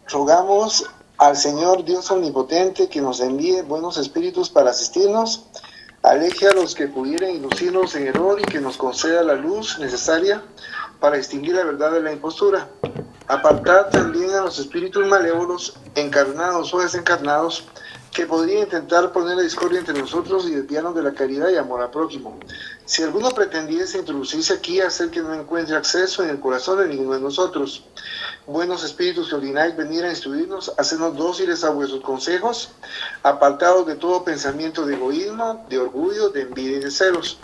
Rogamos al Señor Dios Omnipotente que nos envíe buenos espíritus para asistirnos, aleje a los que pudieran inducirnos en error y que nos conceda la luz necesaria para distinguir la verdad de la impostura. Apartad también a los espíritus malévolos, encarnados o desencarnados, que podrían intentar poner la discordia entre nosotros y desviarnos de la caridad y amor al prójimo. Si alguno pretendiese introducirse aquí, hacer que no encuentre acceso en el corazón de ninguno de nosotros. Buenos espíritus que ordináis venir a instruirnos, hacernos dóciles a vuestros consejos, apartados de todo pensamiento de egoísmo, de orgullo, de envidia y de celos.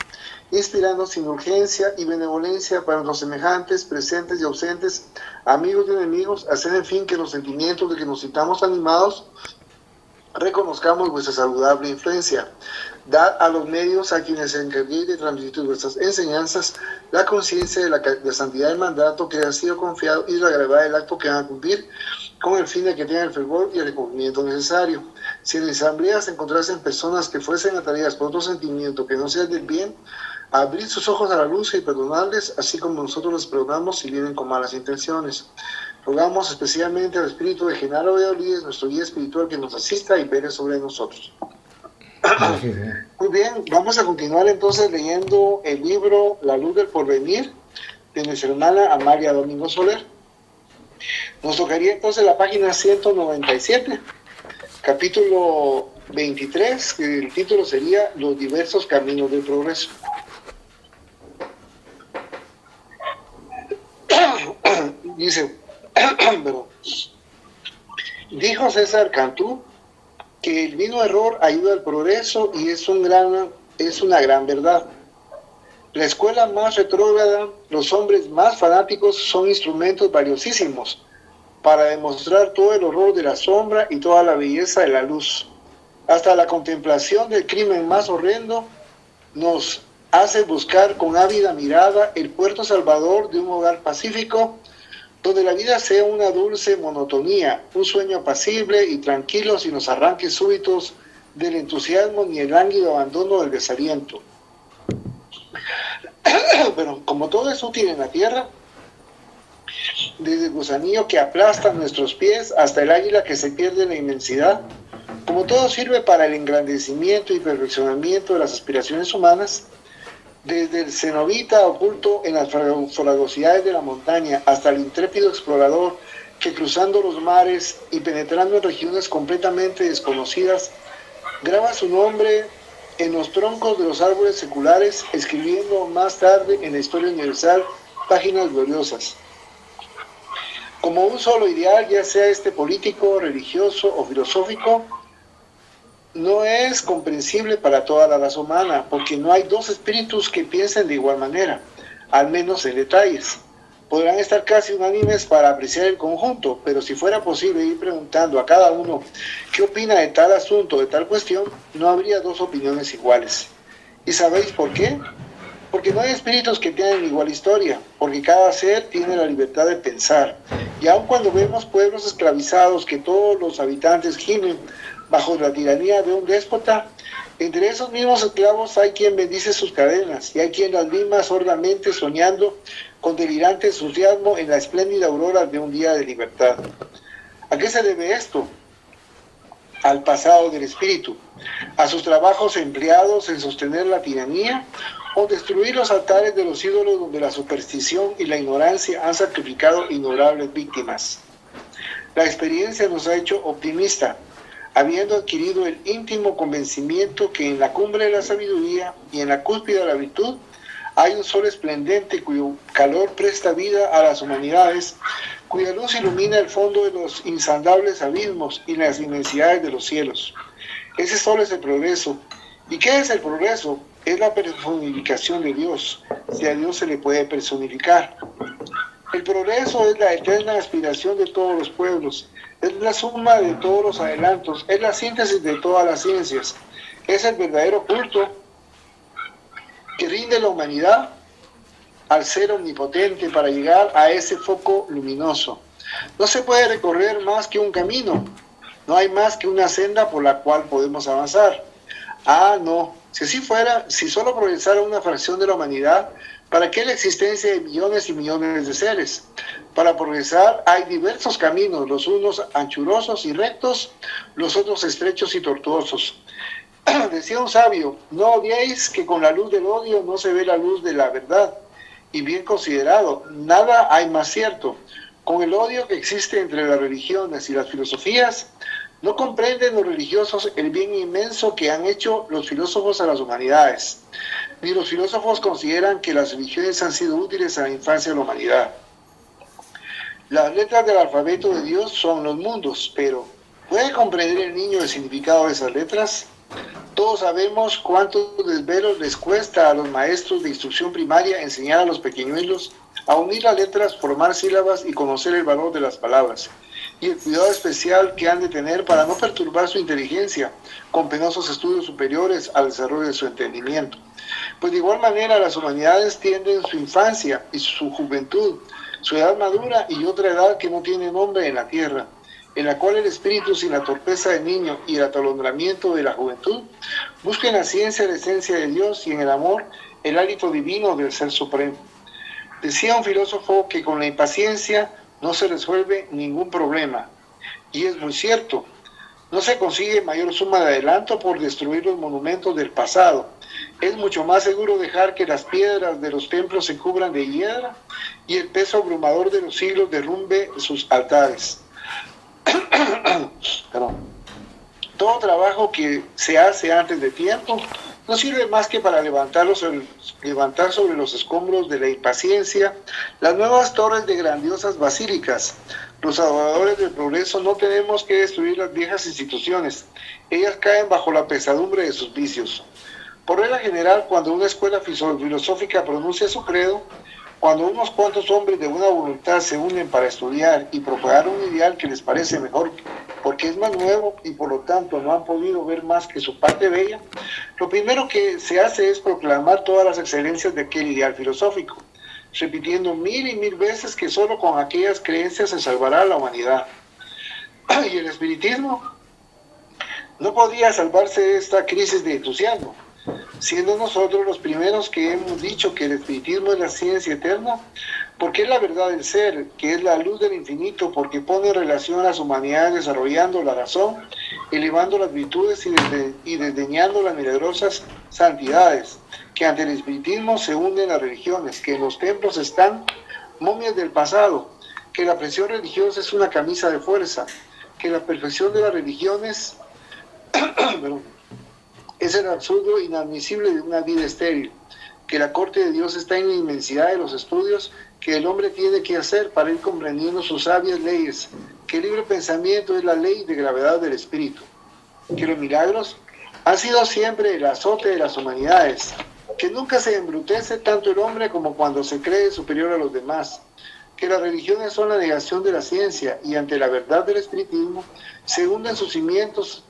Inspirarnos indulgencia y benevolencia para los semejantes, presentes y ausentes, amigos y enemigos, hacer en fin que los sentimientos de que nos sintamos animados reconozcamos vuestra saludable influencia. Dad a los medios a quienes se encarguéis de transmitir vuestras enseñanzas la conciencia de la santidad del mandato que ha sido confiado y la gravedad del acto que van a cumplir, con el fin de que tengan el fervor y el recogimiento necesario. Si en la asamblea se encontrasen personas que fuesen atraídas por otro sentimiento que no sea del bien, abrid sus ojos a la luz y perdonarles, así como nosotros les perdonamos si vienen con malas intenciones. Rogamos especialmente al espíritu de Genaro Beolides, nuestro guía espiritual, que nos asista y vele sobre nosotros. Gracias, Muy bien, vamos a continuar entonces leyendo el libro La Luz del Porvenir de nuestra hermana Amalia Domingo Soler. Nos tocaría entonces la página 197, capítulo 23, que el título sería Los diversos caminos del progreso. Dice, pero, dijo César Cantú que el mismo error ayuda al progreso y es una gran verdad. La escuela más retrógrada, los hombres más fanáticos son instrumentos valiosísimos para demostrar todo el horror de la sombra y toda la belleza de la luz. Hasta la contemplación del crimen más horrendo nos hace buscar con ávida mirada el puerto salvador de un hogar pacífico, donde la vida sea una dulce monotonía, un sueño apacible y tranquilo sin los arranques súbitos del entusiasmo ni el lánguido abandono del desaliento. Pero como todo es útil en la tierra, desde el gusanillo que aplasta nuestros pies hasta el águila que se pierde en la inmensidad, como todo sirve para el engrandecimiento y perfeccionamiento de las aspiraciones humanas, desde el cenobita oculto en las fragosidades de la montaña hasta el intrépido explorador que cruzando los mares y penetrando en regiones completamente desconocidas, graba su nombre en los troncos de los árboles seculares, escribiendo más tarde en la historia universal páginas gloriosas. Como un solo ideal, ya sea este político, religioso o filosófico, no es comprensible para toda la raza humana, porque no hay dos espíritus que piensen de igual manera, al menos en detalles. Podrán estar casi unánimes para apreciar el conjunto, pero si fuera posible ir preguntando a cada uno qué opina de tal asunto, de tal cuestión, no habría dos opiniones iguales. ¿Y sabéis por qué? Porque no hay espíritus que tengan igual historia, porque cada ser tiene la libertad de pensar. Y aun cuando vemos pueblos esclavizados que todos los habitantes gimen bajo la tiranía de un déspota, entre esos mismos esclavos hay quien bendice sus cadenas y hay quien las lima sordamente soñando con delirante entusiasmo en la espléndida aurora de un día de libertad. ¿A qué se debe esto? Al pasado del espíritu, a sus trabajos empleados en sostener la tiranía o destruir los altares de los ídolos donde la superstición y la ignorancia han sacrificado innombrables víctimas. La experiencia nos ha hecho optimista, habiendo adquirido el íntimo convencimiento que en la cumbre de la sabiduría y en la cúspide de la virtud hay un sol esplendente cuyo calor presta vida a las humanidades, cuya luz ilumina el fondo de los insondables abismos y las inmensidades de los cielos. Ese sol es el progreso. ¿Y qué es el progreso? Es la personificación de Dios, si a Dios se le puede personificar. El progreso es la eterna aspiración de todos los pueblos, es la suma de todos los adelantos, es la síntesis de todas las ciencias, es el verdadero culto que rinde la humanidad al ser omnipotente para llegar a ese foco luminoso. No se puede recorrer más que un camino, no hay más que una senda por la cual podemos avanzar. Ah, no, si así fuera, si solo progresara una fracción de la humanidad, ¿Para qué la existencia de millones y millones de seres? Para progresar hay diversos caminos, los unos anchurosos y rectos, los otros estrechos y tortuosos. Decía un sabio, no odiéis que con la luz del odio no se ve la luz de la verdad. Y bien considerado, nada hay más cierto. Con el odio que existe entre las religiones y las filosofías, no comprenden los religiosos el bien inmenso que han hecho los filósofos a las humanidades. Ni los filósofos consideran que las religiones han sido útiles a la infancia de la humanidad. Las letras del alfabeto de Dios son los mundos, pero ¿puede comprender el niño el significado de esas letras? Todos sabemos cuántos desvelos les cuesta a los maestros de instrucción primaria enseñar a los pequeñuelos a unir las letras, formar sílabas y conocer el valor de las palabras, y el cuidado especial que han de tener para no perturbar su inteligencia con penosos estudios superiores al desarrollo de su entendimiento. Pues de igual manera las humanidades tienen su infancia y su juventud, su edad madura y otra edad que no tiene nombre en la tierra, en la cual el espíritu, sin la torpeza del niño y el atolondramiento de la juventud, busca en la ciencia la esencia de Dios y en el amor el hálito divino del Ser Supremo. Decía un filósofo que con la impaciencia no se resuelve ningún problema, y es muy cierto. No se consigue mayor suma de adelanto por destruir los monumentos del pasado. Es mucho más seguro dejar que las piedras de los templos se cubran de hiedra y el peso abrumador de los siglos derrumbe sus altares. Todo trabajo que se hace antes de tiempo no sirve más que para levantar sobre los escombros de la impaciencia las nuevas torres de grandiosas basílicas. Los adoradores del progreso no tenemos que destruir las viejas instituciones, ellas caen bajo la pesadumbre de sus vicios. Por regla general, cuando una escuela filosófica pronuncia su credo, cuando unos cuantos hombres de buena voluntad se unen para estudiar y propagar un ideal que les parece mejor porque es más nuevo y por lo tanto no han podido ver más que su parte bella, lo primero que se hace es proclamar todas las excelencias de aquel ideal filosófico, repitiendo mil y mil veces que solo con aquellas creencias se salvará la humanidad. Y el espiritismo no podía salvarse de esta crisis de entusiasmo, siendo nosotros los primeros que hemos dicho que el espiritismo es la ciencia eterna, porque es la verdad del ser, que es la luz del infinito, porque pone en relación a las humanidades desarrollando la razón, elevando las virtudes y desdeñando las milagrosas santidades, que ante el espiritismo se hunden las religiones, que en los templos están momias del pasado, que la presión religiosa es una camisa de fuerza, que la perfección de las religiones es el absurdo inadmisible de una vida estéril, que la corte de Dios está en la inmensidad de los estudios que el hombre tiene que hacer para ir comprendiendo sus sabias leyes, que el libre pensamiento es la ley de gravedad del espíritu, que los milagros han sido siempre el azote de las humanidades, que nunca se embrutece tanto el hombre como cuando se cree superior a los demás, que las religiones son la negación de la ciencia y ante la verdad del espiritismo se hunden sus cimientos,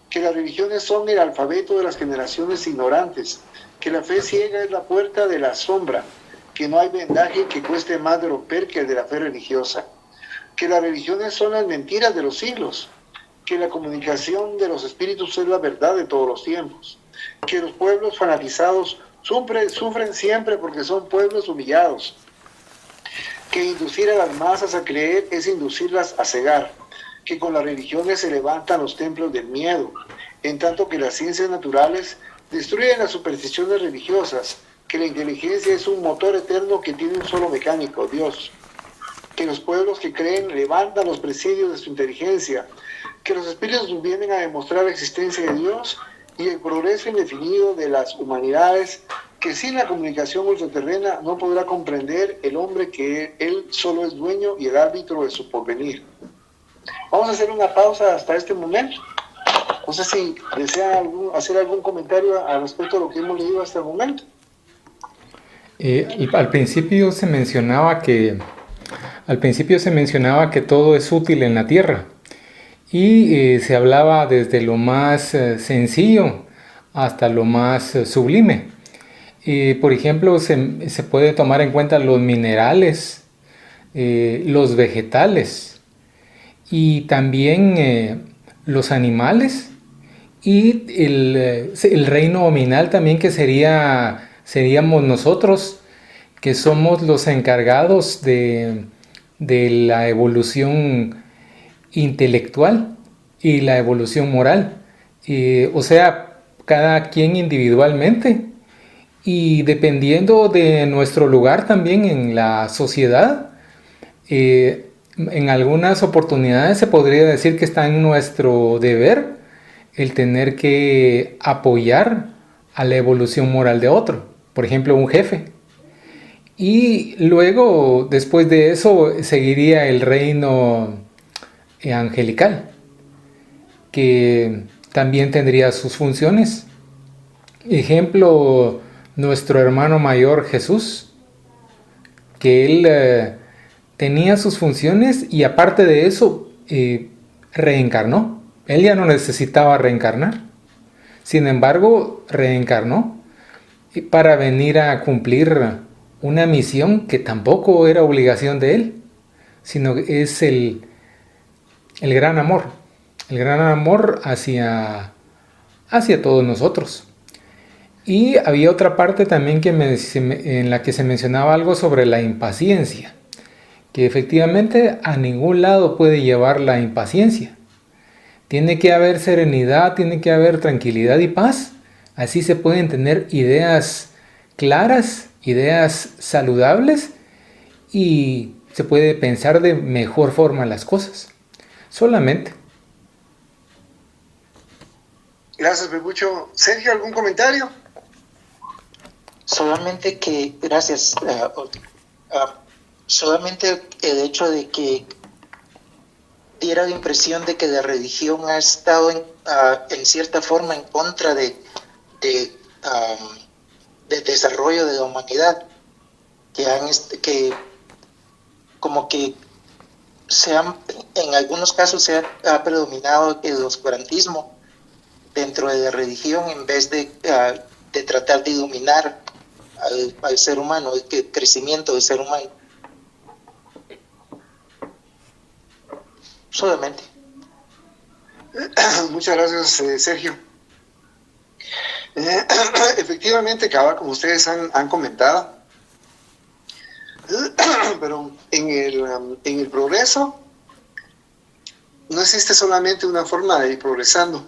que las religiones son el alfabeto de las generaciones ignorantes, que la fe ciega es la puerta de la sombra, que no hay vendaje que cueste más de romper que el de la fe religiosa, que las religiones son las mentiras de los siglos, que la comunicación de los espíritus es la verdad de todos los tiempos, que los pueblos fanatizados sufren siempre porque son pueblos humillados, que inducir a las masas a creer es inducirlas a cegar, que con las religiones se levantan los templos del miedo, en tanto que las ciencias naturales destruyen las supersticiones religiosas, que la inteligencia es un motor eterno que tiene un solo mecánico, Dios, que los pueblos que creen levantan los presidios de su inteligencia, que los espíritus vienen a demostrar la existencia de Dios y el progreso indefinido de las humanidades, que sin la comunicación ultraterrena no podrá comprender el hombre que él solo es dueño y el árbitro de su porvenir. Vamos a hacer una pausa hasta este momento. No sé si desean hacer algún comentario al respecto de lo que hemos leído hasta el momento. Al principio se mencionaba que todo es útil en la tierra y se hablaba desde lo más sencillo hasta lo más sublime. Por ejemplo, se puede tomar en cuenta los minerales, los vegetales y también los animales y el reino nominal también, que seríamos nosotros, que somos los encargados de la evolución intelectual y la evolución moral. O sea, cada quien individualmente y dependiendo de nuestro lugar también en la sociedad, en algunas oportunidades se podría decir que está en nuestro deber el tener que apoyar a la evolución moral de otro, por ejemplo un jefe. Y luego, después de eso, seguiría el reino angelical, que también tendría sus funciones. Ejemplo, nuestro hermano mayor Jesús, que él tenía sus funciones y aparte de eso, reencarnó. Él ya no necesitaba reencarnar. Sin embargo, reencarnó para venir a cumplir una misión que tampoco era obligación de él, sino que es el gran amor hacia todos nosotros. Y había otra parte también en la que se mencionaba algo sobre la impaciencia, que efectivamente a ningún lado puede llevar la impaciencia. Tiene que haber serenidad, tiene que haber tranquilidad y paz. Así se pueden tener ideas claras, ideas saludables y se puede pensar de mejor forma las cosas. Solamente. Gracias, Pepucho. Sergio, ¿algún comentario? Solamente que, gracias, solamente el hecho de que diera la impresión de que la religión ha estado en cierta forma en contra del desarrollo de la humanidad, que como que en algunos casos se ha predominado el oscurantismo dentro de la religión en vez de tratar de iluminar al ser humano, el crecimiento del ser humano. Solamente. Muchas gracias, Sergio. Efectivamente, cabal, como ustedes han comentado, pero en el progreso no existe solamente una forma de ir progresando.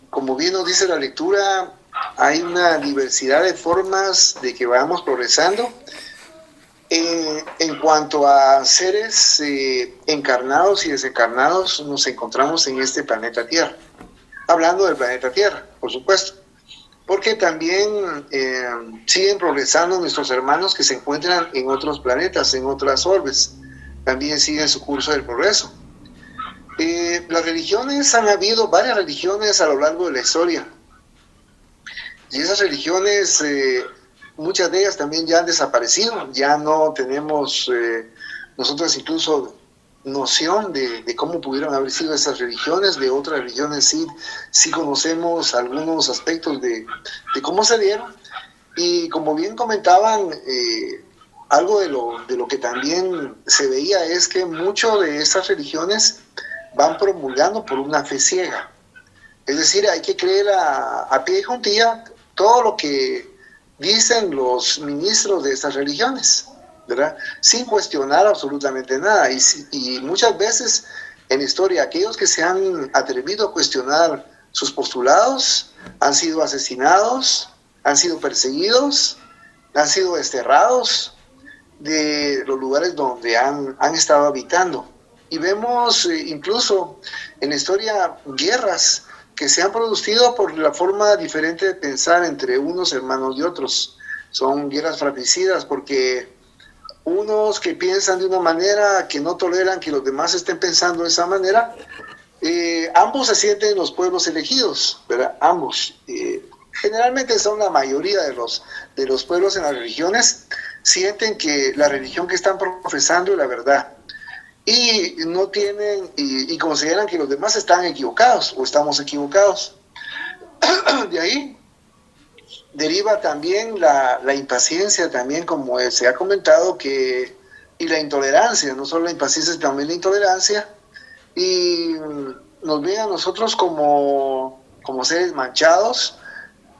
Como bien nos dice la lectura, hay una diversidad de formas de que vamos progresando en cuanto a seres encarnados y desencarnados. Nos encontramos en este planeta Tierra, hablando del planeta Tierra, por supuesto, porque también siguen progresando nuestros hermanos que se encuentran en otros planetas, en otras orbes, también siguen su curso del progreso. Las religiones, han habido varias religiones a lo largo de la historia, y esas religiones, muchas de ellas también ya han desaparecido, ya no tenemos nosotros incluso noción de cómo pudieron haber sido esas religiones. De otras religiones sí conocemos algunos aspectos de cómo se dieron, y como bien comentaban, algo de lo que también se veía es que mucho de estas religiones van promulgando por una fe ciega, es decir, hay que creer a pie de juntilla todo lo que dicen los ministros de estas religiones, ¿verdad? Sin cuestionar absolutamente nada. Y muchas veces en la historia, aquellos que se han atrevido a cuestionar sus postulados han sido asesinados, han sido perseguidos, han sido desterrados de los lugares donde han estado habitando. Y vemos incluso en la historia guerras que se han producido por la forma diferente de pensar entre unos hermanos y otros. Son guerras fratricidas porque unos que piensan de una manera, que no toleran que los demás estén pensando de esa manera, ambos se sienten los pueblos elegidos, ¿verdad? Ambos. Generalmente son la mayoría de los pueblos en las religiones, sienten que la religión que están profesando es la verdad. Y no tienen, y consideran que los demás están equivocados o estamos equivocados. De ahí deriva también la impaciencia, también como se ha comentado, y la intolerancia, no solo la impaciencia, sino también la intolerancia, y nos ven a nosotros como seres manchados,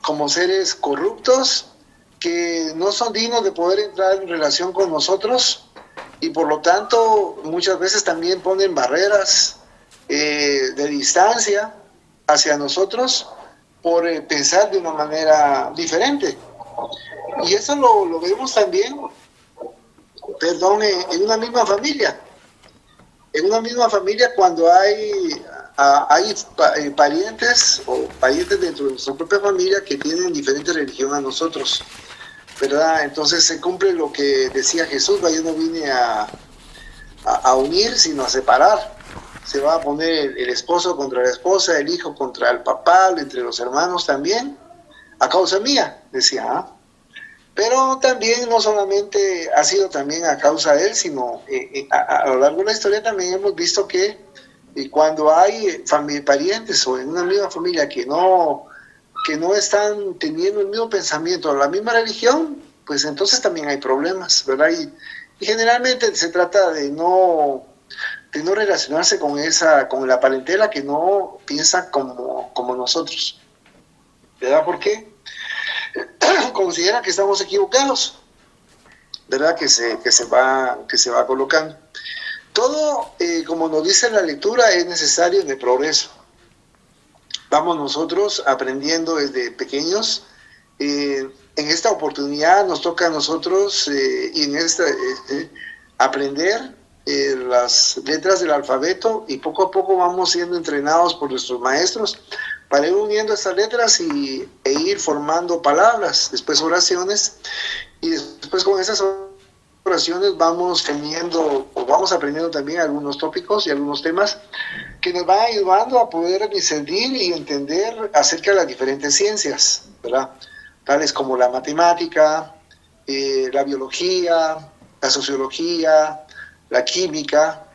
como seres corruptos, que no son dignos de poder entrar en relación con nosotros y por lo tanto muchas veces también ponen barreras de distancia hacia nosotros por pensar de una manera diferente. Y eso lo vemos también, en una misma familia. En una misma familia cuando hay parientes o parientes dentro de nuestra propia familia que tienen diferente religión a nosotros, ¿verdad? Entonces se cumple lo que decía Jesús: yo no vine a unir, sino a separar. Se va a poner el esposo contra la esposa, el hijo contra el papá, entre los hermanos también, a causa mía, decía, ¿ah? Pero también no solamente ha sido también a causa de él, sino a lo largo de la historia también hemos visto que cuando hay parientes o en una misma familia que no están teniendo el mismo pensamiento, la misma religión, pues entonces también hay problemas, ¿verdad? Y generalmente se trata de no relacionarse con la parentela que no piensa como nosotros, ¿verdad? ¿Por qué? Consideran que estamos equivocados, ¿verdad? Que se va colocando. Todo, como nos dice la lectura, es necesario en el progreso. Vamos nosotros aprendiendo desde pequeños. En esta oportunidad nos toca a nosotros aprender las letras del alfabeto y poco a poco vamos siendo entrenados por nuestros maestros para ir uniendo estas letras e ir formando palabras, después oraciones, y después con esas oraciones vamos aprendiendo también algunos tópicos y algunos temas que nos van ayudando a poder discernir y entender acerca de las diferentes ciencias, ¿verdad? Tales como la matemática, la biología, la sociología, la química,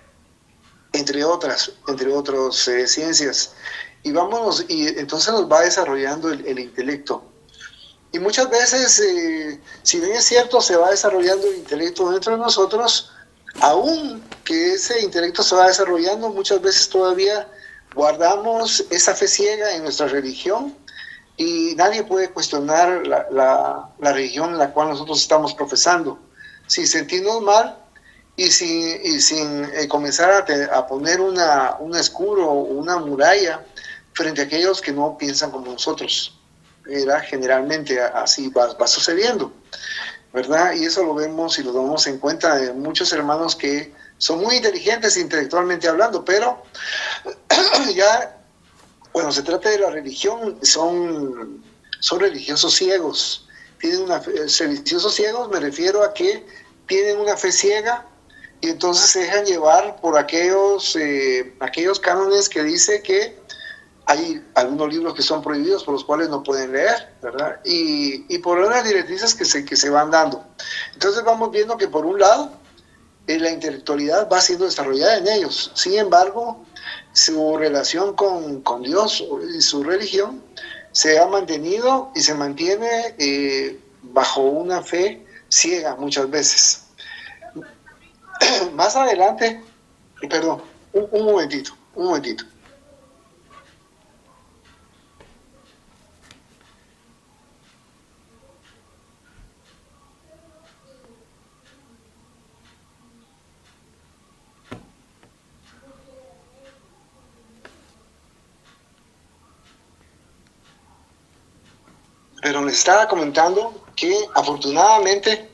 entre otras ciencias. Y entonces nos va desarrollando el intelecto. Y muchas veces, si bien es cierto, se va desarrollando el intelecto dentro de nosotros, aún que ese intelecto se va desarrollando, muchas veces todavía guardamos esa fe ciega en nuestra religión y nadie puede cuestionar la religión en la cual nosotros estamos profesando, sin sentirnos mal y sin comenzar a poner un escudo o una muralla frente a aquellos que no piensan como nosotros. Generalmente así va sucediendo, ¿verdad? Y eso lo vemos y lo tomamos en cuenta de muchos hermanos que son muy inteligentes intelectualmente hablando, pero ya cuando se trata de la religión son religiosos ciegos. Religiosos ciegos me refiero a que tienen una fe ciega y entonces se dejan llevar por aquellos cánones que dice que hay algunos libros que son prohibidos por los cuales no pueden leer, ¿verdad? Y por unas directrices que se van dando. Entonces vamos viendo que por un lado la intelectualidad va siendo desarrollada en ellos. Sin embargo, su relación con Dios y su religión se ha mantenido y se mantiene bajo una fe ciega muchas veces. Más adelante, perdón, un momentito. Pero les estaba comentando que afortunadamente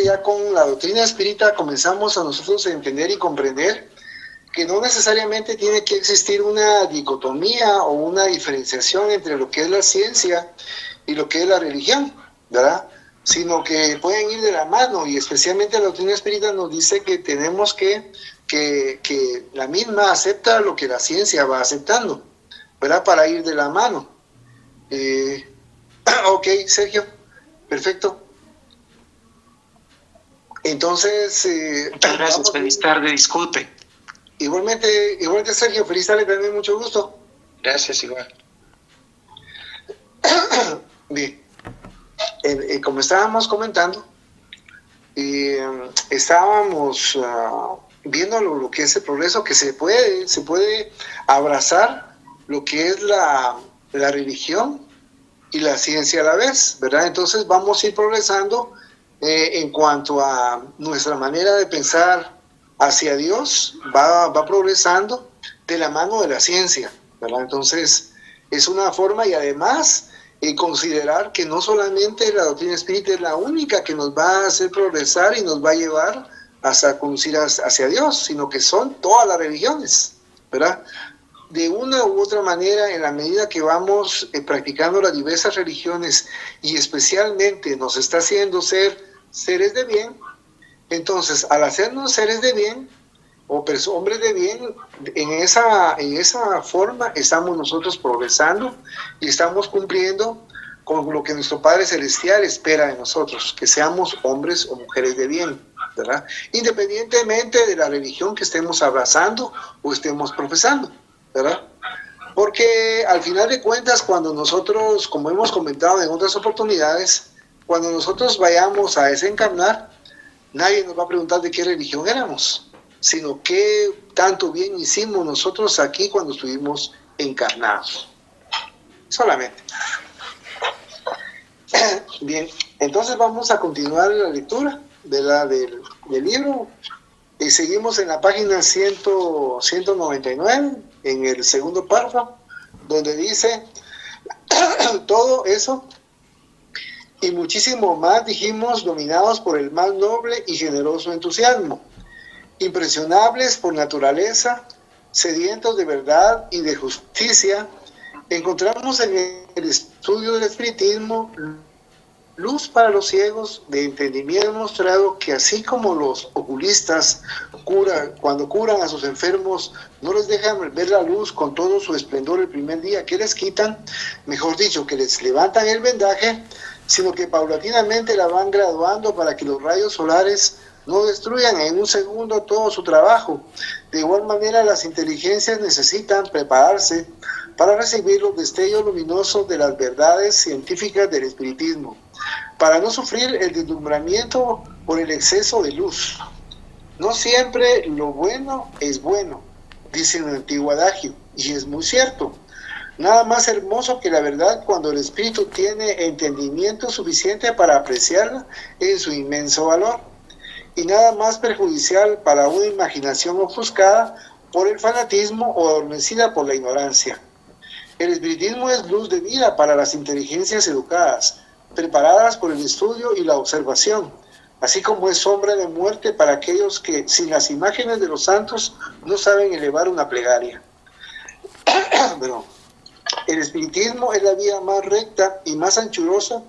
ya con la doctrina espírita comenzamos a nosotros a entender y comprender que no necesariamente tiene que existir una dicotomía o una diferenciación entre lo que es la ciencia y lo que es la religión, ¿verdad? Sino que pueden ir de la mano, y especialmente la doctrina espírita nos dice que tenemos que la misma acepta lo que la ciencia va aceptando, ¿verdad? Para ir de la mano. Ok, Sergio, perfecto. Entonces, muchas gracias, feliz tarde, disculpe. Igualmente Sergio, feliz tarde, también mucho gusto. Gracias, igual. Bien, como estábamos comentando, estábamos viendo lo que es el progreso, que se puede abrazar lo que es la religión y la ciencia a la vez, ¿verdad? Entonces vamos a ir progresando en cuanto a nuestra manera de pensar hacia Dios, va progresando de la mano de la ciencia, ¿verdad? Entonces es una forma, y además considerar que no solamente la doctrina espírita es la única que nos va a hacer progresar y nos va a llevar hasta conducir hacia Dios, sino que son todas las religiones, ¿verdad? De una u otra manera, en la medida que vamos practicando las diversas religiones y especialmente nos está haciendo ser seres de bien, entonces al hacernos seres de bien o hombres de bien, en esa forma estamos nosotros progresando y estamos cumpliendo con lo que nuestro Padre Celestial espera de nosotros, que seamos hombres o mujeres de bien, ¿verdad? Independientemente de la religión que estemos abrazando o estemos profesando, ¿verdad? Porque al final de cuentas, cuando nosotros, como hemos comentado en otras oportunidades, cuando nosotros vayamos a desencarnar, nadie nos va a preguntar de qué religión éramos, sino qué tanto bien hicimos nosotros aquí cuando estuvimos encarnados. Solamente. Bien, entonces vamos a continuar la lectura del libro. Y seguimos en la página 199, en el segundo párrafo, donde dice, todo eso y muchísimo más dijimos, dominados por el más noble y generoso entusiasmo, impresionables por naturaleza, sedientos de verdad y de justicia, encontramos en el estudio del espiritismo luz para los ciegos de entendimiento, demostrado que así como los oculistas cuando curan a sus enfermos, no les dejan ver la luz con todo su esplendor el primer día que les quitan, mejor dicho, que les levantan el vendaje, sino que paulatinamente la van graduando para que los rayos solares no destruyan en un segundo todo su trabajo. De igual manera, las inteligencias necesitan prepararse para recibir los destellos luminosos de las verdades científicas del espiritismo, para no sufrir el deslumbramiento por el exceso de luz. No siempre lo bueno es bueno, dice un antiguo adagio, y es muy cierto. Nada más hermoso que la verdad cuando el espíritu tiene entendimiento suficiente para apreciarla en su inmenso valor, y nada más perjudicial para una imaginación ofuscada por el fanatismo o adormecida por la ignorancia. El espiritismo es luz de vida para las inteligencias educadas, preparadas por el estudio y la observación, así como es sombra de muerte para aquellos que, sin las imágenes de los santos, no saben elevar una plegaria. Bueno, el espiritismo es la vía más recta y más anchurosa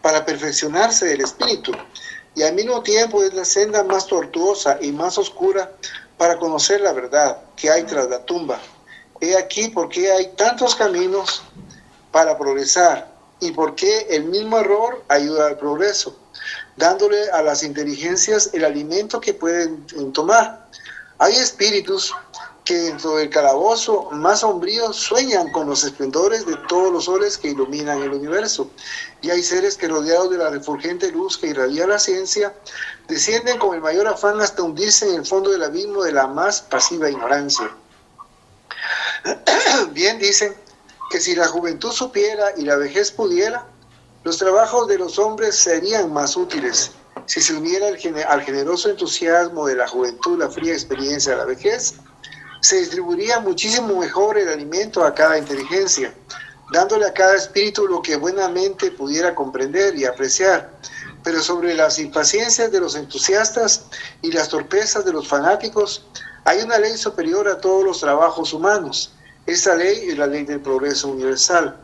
para perfeccionarse del espíritu, y al mismo tiempo es la senda más tortuosa y más oscura para conocer la verdad que hay tras la tumba. He aquí por qué hay tantos caminos para progresar y por qué el mismo error ayuda al progreso, dándole a las inteligencias el alimento que pueden tomar. Hay espíritus que dentro del calabozo más sombrío sueñan con los esplendores de todos los soles que iluminan el universo, y hay seres que, rodeados de la refulgente luz que irradia la ciencia, descienden con el mayor afán hasta hundirse en el fondo del abismo de la más pasiva ignorancia. Bien dicen que si la juventud supiera y la vejez pudiera, los trabajos de los hombres serían más útiles. Si se uniera al generoso entusiasmo de la juventud la fría experiencia de la vejez, se distribuiría muchísimo mejor el alimento a cada inteligencia, dándole a cada espíritu lo que buenamente pudiera comprender y apreciar. Pero sobre las impaciencias de los entusiastas y las torpezas de los fanáticos, hay una ley superior a todos los trabajos humanos. Esta ley es la ley del progreso universal.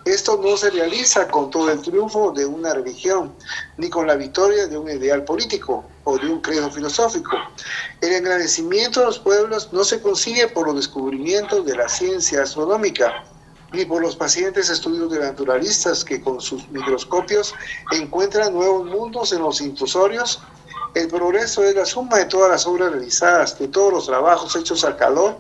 Esto no se realiza con todo el triunfo de una religión, ni con la victoria de un ideal político o de un credo filosófico. El engrandecimiento de los pueblos no se consigue por los descubrimientos de la ciencia astronómica, ni por los pacientes estudios de naturalistas que con sus microscopios encuentran nuevos mundos en los infusorios. El progreso es la suma de todas las obras realizadas, de todos los trabajos hechos al calor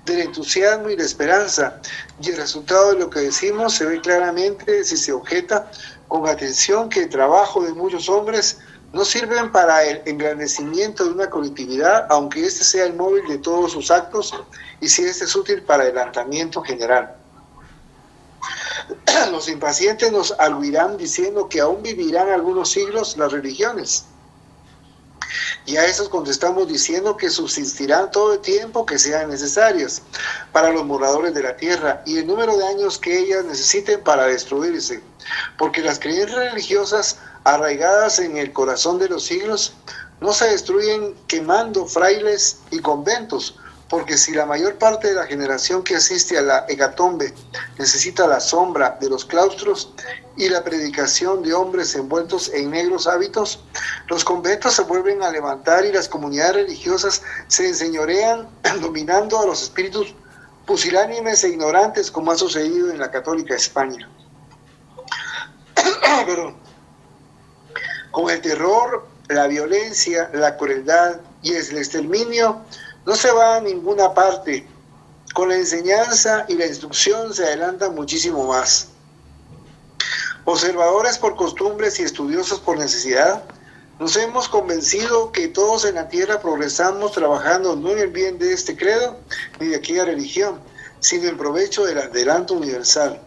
del entusiasmo y la esperanza, y el resultado de lo que decimos se ve claramente si se objeta con atención que el trabajo de muchos hombres no sirven para el engrandecimiento de una colectividad, aunque este sea el móvil de todos sus actos y si este es útil para el adelantamiento general. Los impacientes nos arguirán diciendo que aún vivirán algunos siglos las religiones. Y a esos contestamos diciendo que subsistirán todo el tiempo que sean necesarias para los moradores de la tierra y el número de años que ellas necesiten para destruirse. Porque las creencias religiosas arraigadas en el corazón de los siglos no se destruyen quemando frailes y conventos, porque si la mayor parte de la generación que asiste a la hecatombe necesita la sombra de los claustros y la predicación de hombres envueltos en negros hábitos, los conventos se vuelven a levantar y las comunidades religiosas se enseñorean dominando a los espíritus pusilánimes e ignorantes, como ha sucedido en la católica España. Pero con el terror, la violencia, la crueldad y el exterminio no se va a ninguna parte. Con la enseñanza y la instrucción se adelanta muchísimo más. Observadores por costumbres y estudiosos por necesidad, nos hemos convencido que todos en la tierra progresamos trabajando no en el bien de este credo ni de aquella religión, sino en provecho del adelanto universal.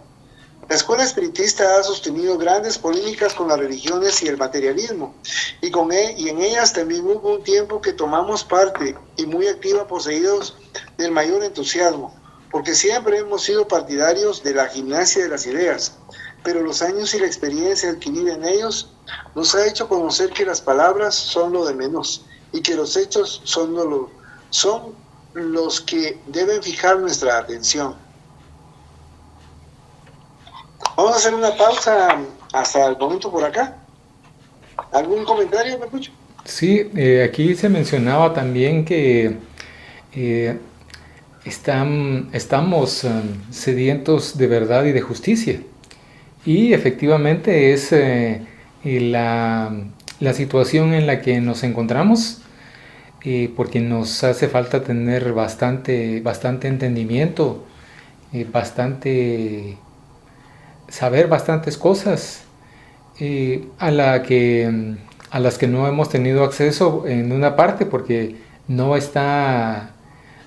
La escuela espiritista ha sostenido grandes polémicas con las religiones y el materialismo, y en ellas también hubo un tiempo que tomamos parte y muy activa, poseídos del mayor entusiasmo, porque siempre hemos sido partidarios de la gimnasia de las ideas, pero los años y la experiencia adquirida en ellos nos ha hecho conocer que las palabras son lo de menos y que los hechos son los que deben fijar nuestra atención. Vamos a hacer una pausa hasta el momento por acá. ¿Algún comentario, Pepucho? Sí, aquí se mencionaba también que estamos sedientos de verdad y de justicia. Y efectivamente es la situación en la que nos encontramos, porque nos hace falta tener bastante entendimiento, saber bastantes cosas a las que no hemos tenido acceso en una parte porque no está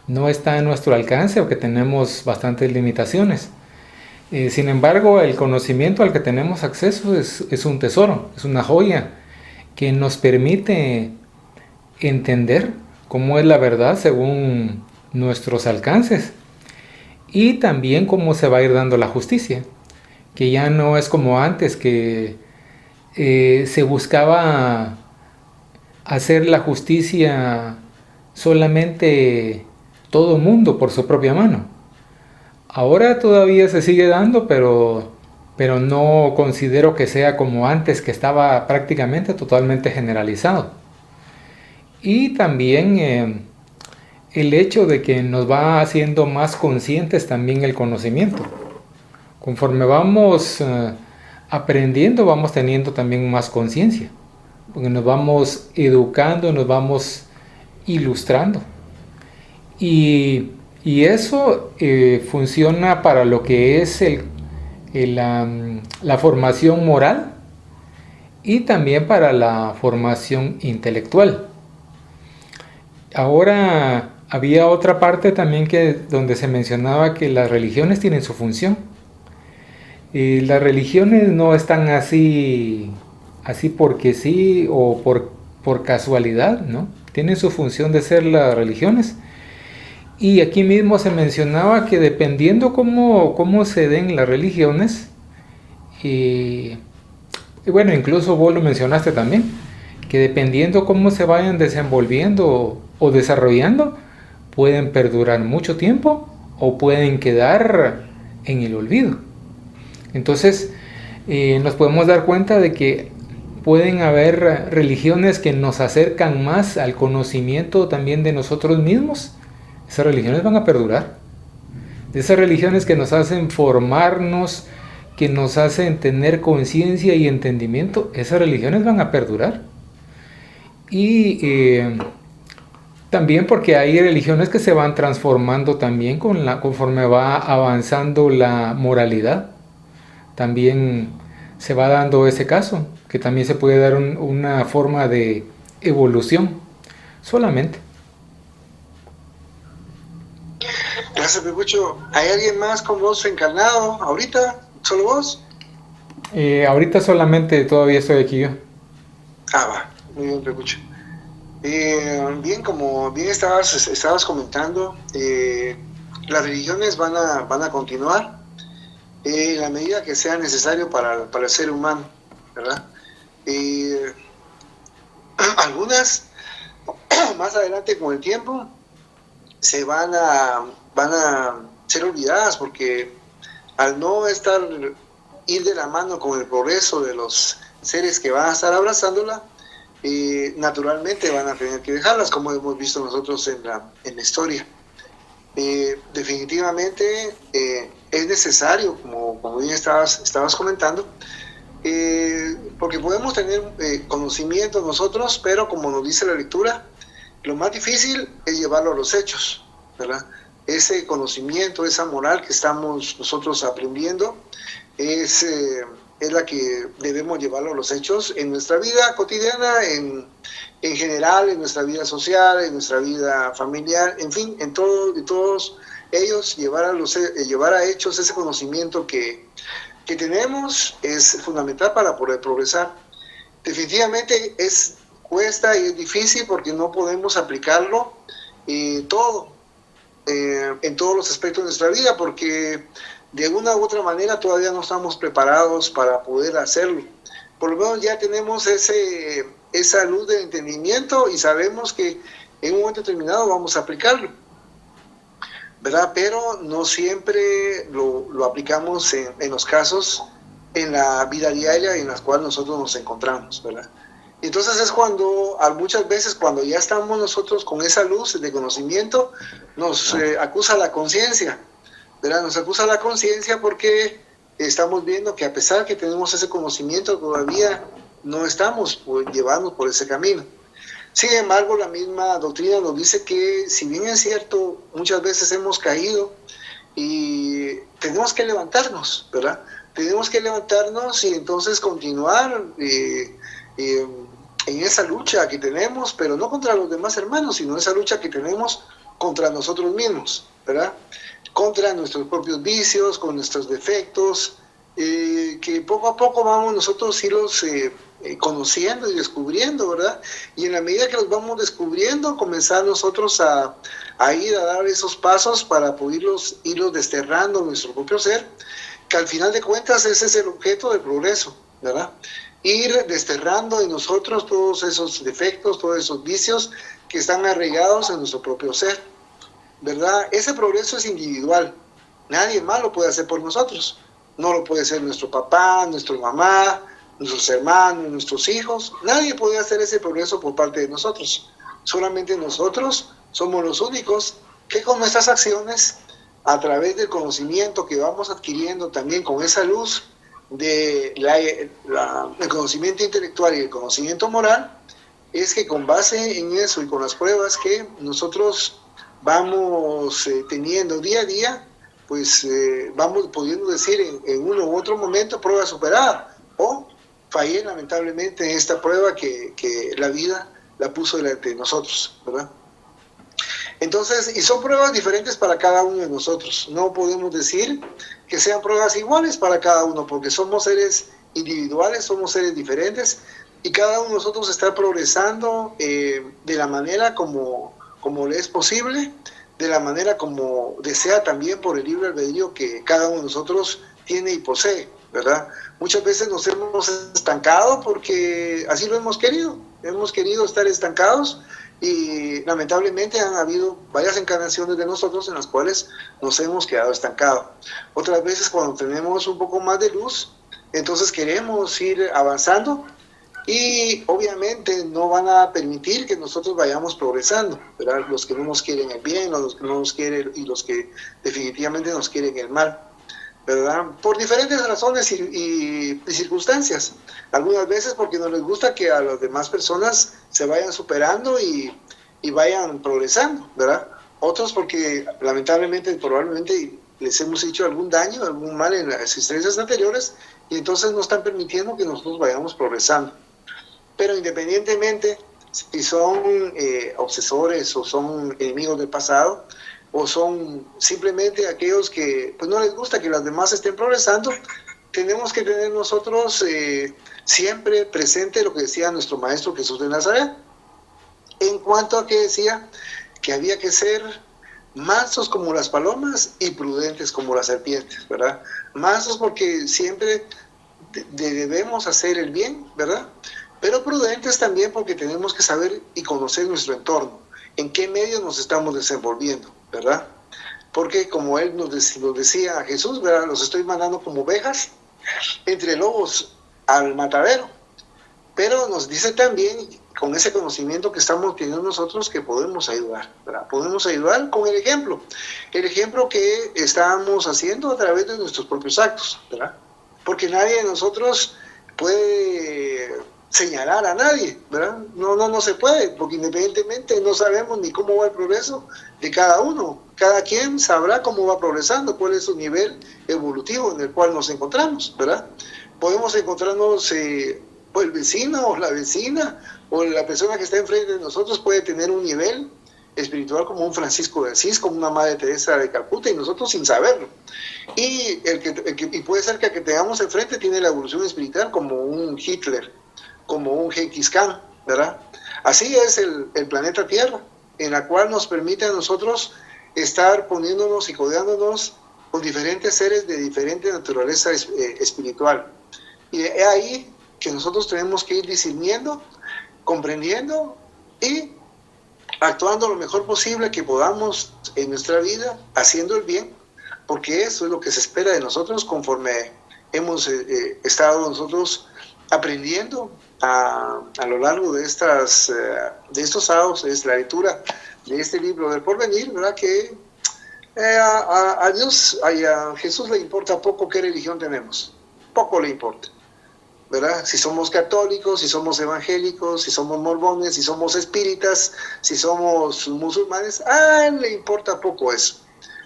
a nuestro alcance o que tenemos bastantes limitaciones. Sin embargo, el conocimiento al que tenemos acceso es un tesoro, es una joya que nos permite entender cómo es la verdad según nuestros alcances y también cómo se va a ir dando la justicia, que ya no es como antes, que se buscaba hacer la justicia solamente todo mundo por su propia mano. Ahora todavía se sigue dando, pero no considero que sea como antes, que estaba prácticamente totalmente generalizado. Y también el hecho de que nos va haciendo más conscientes también el conocimiento. Conforme vamos aprendiendo, vamos teniendo también más conciencia, porque nos vamos educando, nos vamos ilustrando. Y eso funciona para lo que es la formación moral y también para la formación intelectual. Ahora había otra parte también donde se mencionaba que las religiones tienen su función. Las religiones no están así porque sí o por casualidad, ¿no? Tienen su función de ser las religiones. Y aquí mismo se mencionaba que dependiendo cómo se den las religiones, y bueno, incluso vos lo mencionaste también, que dependiendo cómo se vayan desenvolviendo o desarrollando, pueden perdurar mucho tiempo o pueden quedar en el olvido. Entonces, nos podemos dar cuenta de que pueden haber religiones que nos acercan más al conocimiento también de nosotros mismos. Esas religiones van a perdurar. Esas religiones que nos hacen formarnos, que nos hacen tener conciencia y entendimiento, esas religiones van a perdurar. Y también porque hay religiones que se van transformando también conforme va avanzando la moralidad. También se va dando ese caso, que también se puede dar una forma de evolución solamente. Gracias, Pepucho. ¿Hay alguien más con vos encarnado ahorita? ¿Solo vos? Ahorita solamente todavía estoy aquí yo. Va, muy bien, Pecucho. Bien, como bien estabas comentando, las religiones van a continuar en la medida que sea necesario para el ser humano, ¿verdad? Eh, Algunas, más adelante con el tiempo, se van a ser olvidadas porque al no ir de la mano con el progreso de los seres que van a estar abrazándola, naturalmente van a tener que dejarlas, como hemos visto nosotros en la historia. Definitivamente es necesario, como bien estabas comentando, porque podemos tener conocimiento nosotros, pero como nos dice la lectura, lo más difícil es llevarlo a los hechos, ¿verdad? Ese conocimiento, esa moral que estamos nosotros aprendiendo, es la que debemos llevarlo a los hechos en nuestra vida cotidiana, en general, en nuestra vida social, en nuestra vida familiar, en fin, en todos ellos, llevar a hechos ese conocimiento que tenemos es fundamental para poder progresar. Definitivamente cuesta y es difícil porque no podemos aplicarlo todo, en todos los aspectos de nuestra vida, porque de una u otra manera todavía no estamos preparados para poder hacerlo. Por lo menos ya tenemos esa luz de entendimiento y sabemos que en un momento determinado vamos a aplicarlo, ¿verdad? Pero no siempre lo aplicamos en los casos, en la vida diaria en las cuales nosotros nos encontramos, ¿verdad? Entonces es cuando, muchas veces cuando ya estamos nosotros con esa luz de conocimiento, nos acusa la conciencia, ¿verdad? Nos acusa la conciencia porque estamos viendo que a pesar que tenemos ese conocimiento, todavía no estamos llevando por ese camino. Sin embargo, la misma doctrina nos dice que, si bien es cierto, muchas veces hemos caído y tenemos que levantarnos, ¿verdad? Tenemos que levantarnos y entonces continuar en esa lucha que tenemos, pero no contra los demás hermanos, sino esa lucha que tenemos contra nosotros mismos, ¿verdad? Contra nuestros propios vicios, con nuestros defectos, que poco a poco vamos nosotros irlos conociendo y descubriendo, ¿verdad? Y en la medida que los vamos descubriendo, comenzar nosotros a ir a dar esos pasos para poderlos irlos desterrando en nuestro propio ser, que al final de cuentas ese es el objeto del progreso, ¿verdad? Ir desterrando en nosotros todos esos defectos, todos esos vicios que están arraigados en nuestro propio ser, ¿verdad? Ese progreso es individual, nadie más lo puede hacer por nosotros, no lo puede hacer nuestro papá, nuestra mamá, nuestros hermanos, nuestros hijos, nadie puede hacer ese progreso por parte de nosotros, solamente nosotros somos los únicos que con nuestras acciones, a través del conocimiento que vamos adquiriendo también con esa luz de el conocimiento intelectual y el conocimiento moral, es que con base en eso y con las pruebas que nosotros vamos teniendo día a día, pues vamos pudiendo decir en uno u otro momento prueba superada, o fallé lamentablemente en esta prueba que la vida la puso delante de nosotros, ¿verdad? Entonces, y son pruebas diferentes para cada uno de nosotros. No podemos decir que sean pruebas iguales para cada uno, porque somos seres individuales, somos seres diferentes, y cada uno de nosotros está progresando de la manera como le es posible, de la manera como desea también por el libre albedrío que cada uno de nosotros tiene y posee, ¿verdad? Muchas veces nos hemos estancado porque así lo hemos querido estar estancados, y lamentablemente han habido varias encarnaciones de nosotros en las cuales nos hemos quedado estancados. Otras veces, cuando tenemos un poco más de luz, entonces queremos ir avanzando, y obviamente no van a permitir que nosotros vayamos progresando, ¿verdad? Los que no nos quieren el bien, los que no nos quieren, y los que definitivamente nos quieren el mal, ¿verdad? Por diferentes razones y circunstancias. Algunas veces porque no les gusta que a las demás personas se vayan superando y vayan progresando, ¿verdad? Otros porque lamentablemente, probablemente les hemos hecho algún daño, algún mal en las existencias anteriores, y entonces no están permitiendo que nosotros vayamos progresando. Pero independientemente si son obsesores o son enemigos del pasado, o son simplemente aquellos que pues no les gusta que las demás estén progresando, tenemos que tener nosotros siempre presente lo que decía nuestro Maestro Jesús de Nazaret, en cuanto a que decía que había que ser mansos como las palomas y prudentes como las serpientes, ¿verdad? Mansos porque siempre debemos hacer el bien, ¿verdad? Pero prudentes también porque tenemos que saber y conocer nuestro entorno, en qué medio nos estamos desenvolviendo, ¿verdad? Porque como él nos decía a Jesús, ¿verdad? Los estoy mandando como ovejas entre lobos al matadero. Pero nos dice también, con ese conocimiento que estamos teniendo nosotros, que podemos ayudar, ¿verdad? Podemos ayudar con el ejemplo que estamos haciendo a través de nuestros propios actos, ¿verdad? Porque nadie de nosotros puede señalar a nadie, ¿verdad? No se puede, porque independientemente no sabemos ni cómo va el progreso de cada uno. Cada quien sabrá cómo va progresando, cuál es su nivel evolutivo en el cual nos encontramos, ¿verdad? Podemos encontrarnos, el vecino o la vecina o la persona que está enfrente de nosotros puede tener un nivel espiritual como un Francisco de Asís, como una Madre Teresa de Calcuta, y nosotros sin saberlo. Y y puede ser que el que tengamos enfrente tiene la evolución espiritual como un Hitler, como un Genghis Khan, ¿verdad? Así es el planeta Tierra, en la cual nos permite a nosotros estar poniéndonos y codeándonos con diferentes seres de diferente naturaleza espiritual. Y es ahí que nosotros tenemos que ir discerniendo, comprendiendo y actuando lo mejor posible que podamos en nuestra vida, haciendo el bien, porque eso es lo que se espera de nosotros conforme hemos estado nosotros aprendiendo a lo largo de estos sábados, es la lectura de este libro del porvenir, ¿verdad? Que a Dios, a Jesús le importa poco qué religión tenemos, poco le importa, ¿verdad? Si somos católicos, si somos evangélicos, si somos mormones, si somos espíritas, si somos musulmanes, a él le importa poco eso.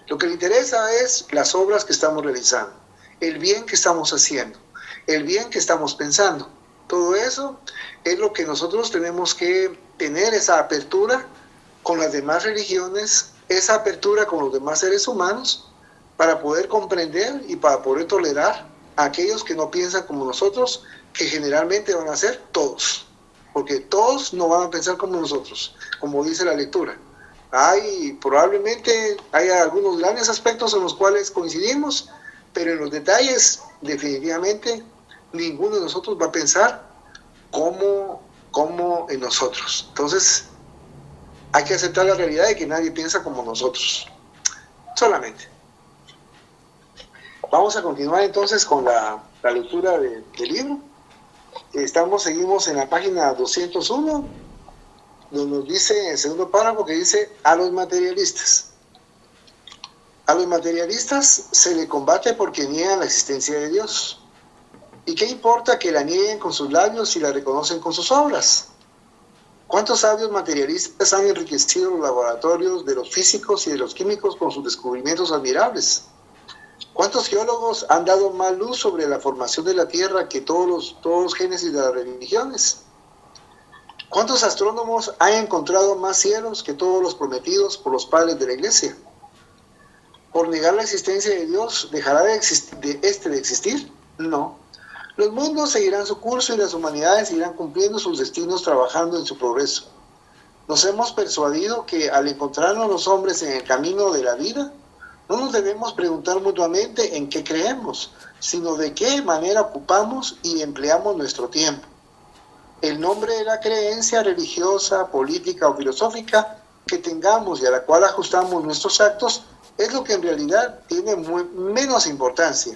Lo que le interesa es las obras que estamos realizando, el bien que estamos haciendo, el bien que estamos pensando. Todo eso es lo que nosotros tenemos que tener, esa apertura con las demás religiones, esa apertura con los demás seres humanos, para poder comprender y para poder tolerar a aquellos que no piensan como nosotros, que generalmente van a ser todos, porque todos no van a pensar como nosotros, como dice la lectura. Probablemente haya algunos grandes aspectos en los cuales coincidimos, pero en los detalles definitivamente ninguno de nosotros va a pensar como en nosotros. Entonces hay que aceptar la realidad de que nadie piensa como nosotros, solamente. Vamos a continuar entonces con la lectura del libro. Seguimos en la página 201, donde nos dice, en el segundo párrafo, que dice: a los materialistas. A los materialistas se le combate porque niegan la existencia de Dios. ¿Y qué importa que la nieguen con sus labios si la reconocen con sus obras? ¿Cuántos sabios materialistas han enriquecido los laboratorios de los físicos y de los químicos con sus descubrimientos admirables? ¿Cuántos geólogos han dado más luz sobre la formación de la Tierra que todos los génesis de las religiones? ¿Cuántos astrónomos han encontrado más cielos que todos los prometidos por los padres de la Iglesia? ¿Por negar la existencia de Dios dejará de existir? No. Los mundos seguirán su curso y las humanidades seguirán cumpliendo sus destinos trabajando en su progreso. Nos hemos persuadido que al encontrarnos los hombres en el camino de la vida, no nos debemos preguntar mutuamente en qué creemos, sino de qué manera ocupamos y empleamos nuestro tiempo. El nombre de la creencia religiosa, política o filosófica que tengamos y a la cual ajustamos nuestros actos es lo que en realidad tiene menos importancia.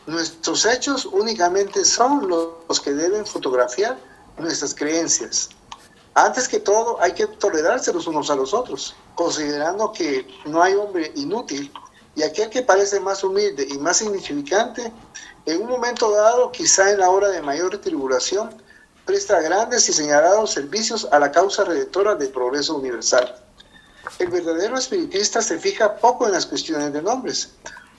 Nuestros hechos únicamente son los que deben fotografiar nuestras creencias. Antes que todo, hay que tolerarse los unos a los otros, considerando que no hay hombre inútil, y aquel que parece más humilde y más insignificante, en un momento dado, quizá en la hora de mayor tribulación, presta grandes y señalados servicios a la causa redentora del progreso universal. El verdadero espiritista se fija poco en las cuestiones de nombres,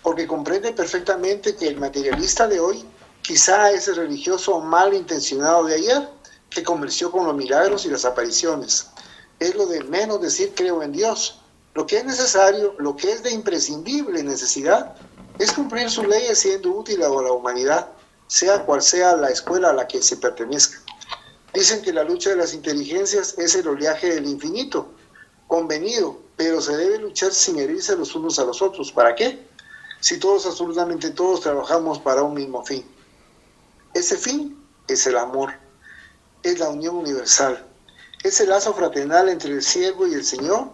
porque comprende perfectamente que el materialista de hoy quizá es el religioso mal intencionado de ayer, que comerció con los milagros y las apariciones. Es lo de menos decir creo en Dios. Lo que es necesario, lo que es de imprescindible necesidad, Es cumplir sus leyes siendo útil a la humanidad, sea cual sea la escuela a la que se pertenezca. Dicen que la lucha de las inteligencias es el oleaje del infinito, convenido, pero se debe luchar sin herirse los unos a los otros. ¿Para qué? Si todos, absolutamente todos, trabajamos para un mismo fin. Ese fin es el amor, es la unión universal, es el lazo fraternal entre el siervo y el Señor,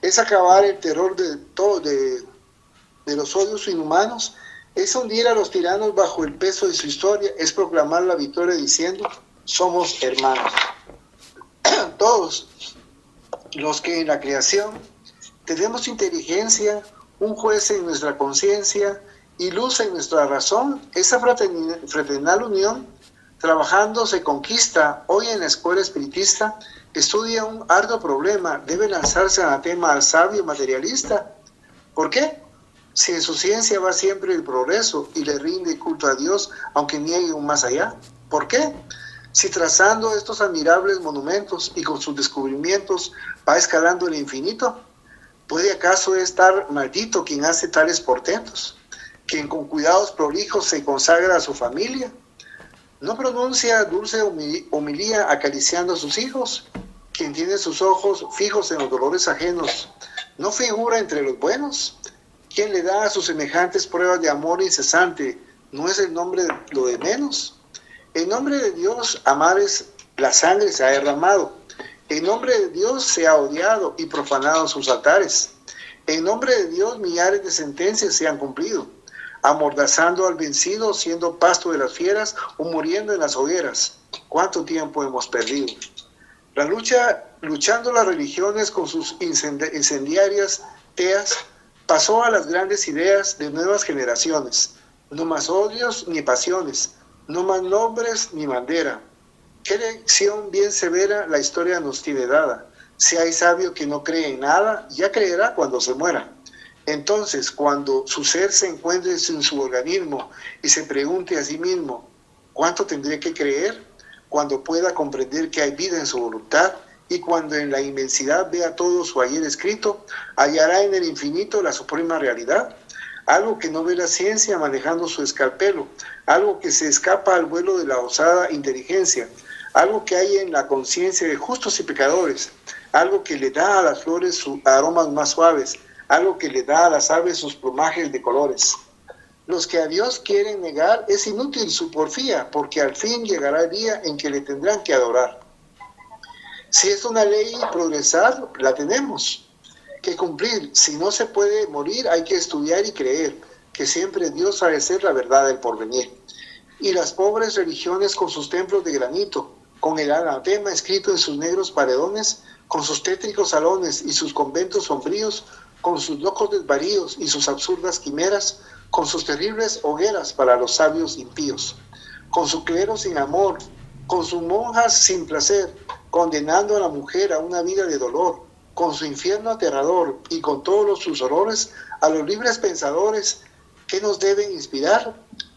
es acabar el terror de los odios inhumanos, es hundir a los tiranos bajo el peso de su historia, es proclamar la victoria diciendo, somos hermanos. Todos los que en la creación tenemos inteligencia, un juez en nuestra conciencia y luz en nuestra razón, esa fraternal unión, trabajando se conquista. Hoy en la escuela espiritista estudia un arduo problema, debe lanzarse anatema al sabio materialista. ¿Por qué? Si en su ciencia va siempre el progreso y le rinde culto a Dios, aunque niegue un más allá. ¿Por qué? Si trazando estos admirables monumentos y con sus descubrimientos va escalando el infinito, ¿puede acaso estar maldito quien hace tales portentos? Quien con cuidados prolijos se consagra a su familia. ¿No pronuncia dulce homilía acariciando a sus hijos? Quien tiene sus ojos fijos en los dolores ajenos, ¿no figura entre los buenos? Quien le da a sus semejantes pruebas de amor incesante, ¿no es el nombre lo de menos? En nombre de Dios, amares, la sangre se ha derramado. En nombre de Dios se ha odiado y profanado sus altares. En nombre de Dios, millares de sentencias se han cumplido, amordazando al vencido, siendo pasto de las fieras o muriendo en las hogueras. ¿Cuánto tiempo hemos perdido? Luchando las religiones con sus incendiarias teas, pasó a las grandes ideas de nuevas generaciones. No más odios ni pasiones, no más nombres ni bandera. Qué lección bien severa la historia nos tiene dada. Si hay sabio que no cree en nada, ya creerá cuando se muera. Entonces, cuando su ser se encuentre en su organismo y se pregunte a sí mismo, ¿cuánto tendré que creer? Cuando pueda comprender que hay vida en su voluntad y cuando en la inmensidad vea todo su ayer escrito, hallará en el infinito la suprema realidad, algo que no ve la ciencia manejando su escalpelo, algo que se escapa al vuelo de la osada inteligencia, algo que hay en la conciencia de justos y pecadores, algo que le da a las flores sus aromas más suaves, algo que le da a las aves sus plumajes de colores. Los que a Dios quieren negar es inútil su porfía, porque al fin llegará el día en que le tendrán que adorar. Si es una ley progresar, la tenemos que cumplir. Si no se puede morir, hay que estudiar y creer que siempre Dios ha de ser la verdad del porvenir. Y las pobres religiones con sus templos de granito, con el anatema escrito en sus negros paredones, con sus tétricos salones y sus conventos sombríos, con sus locos desvaríos y sus absurdas quimeras, con sus terribles hogueras para los sabios impíos, con su clero sin amor, con sus monjas sin placer, condenando a la mujer a una vida de dolor, con su infierno aterrador y con todos sus horrores, a los libres pensadores que nos deben inspirar,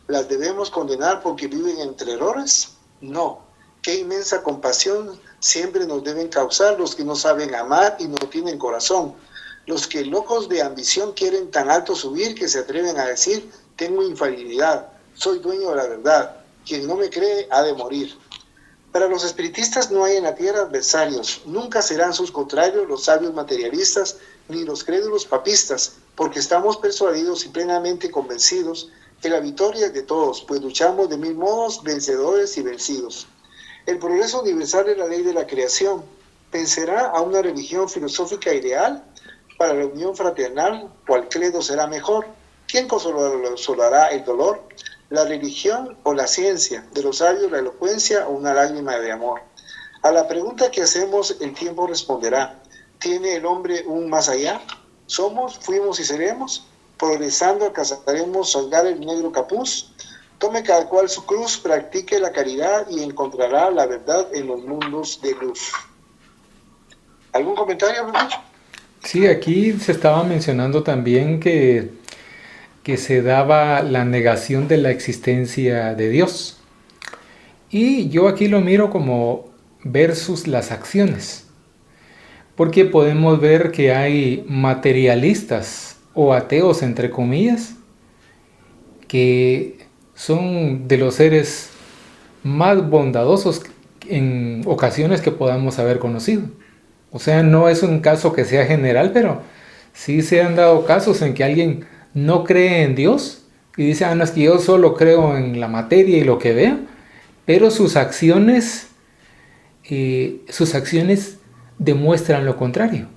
¿las debemos condenar porque viven entre errores? No. Qué inmensa compasión siempre nos deben causar los que no saben amar y no tienen corazón, los que locos de ambición quieren tan alto subir que se atreven a decir, tengo infalibilidad, soy dueño de la verdad, quien no me cree ha de morir. Para los espiritistas no hay en la tierra adversarios, nunca serán sus contrarios los sabios materialistas ni los crédulos papistas, porque estamos persuadidos y plenamente convencidos que la victoria es de todos, pues luchamos de mil modos, vencedores y vencidos. El progreso universal es la ley de la creación. ¿Vencerá a una religión filosófica ideal? Para la unión fraternal, ¿cuál credo será mejor? ¿Quién consolará el dolor? ¿La religión o la ciencia? ¿De los sabios la elocuencia o una lágrima de amor? A la pregunta que hacemos, el tiempo responderá. ¿Tiene el hombre un más allá? ¿Somos, fuimos y seremos? ¿Progresando alcanzaremos salgar el negro capuz? Tome cada cual su cruz, practique la caridad y encontrará la verdad en los mundos de luz. ¿Algún comentario, profesor? Sí, aquí se estaba mencionando también que se daba la negación de la existencia de Dios. Y yo aquí lo miro como versus las acciones. Porque podemos ver que hay materialistas o ateos, entre comillas, que son de los seres más bondadosos en ocasiones que podamos haber conocido. O sea, no es un caso que sea general, pero sí se han dado casos en que alguien no cree en Dios y dice, no, es que yo solo creo en la materia y lo que vea, pero sus acciones demuestran lo contrario.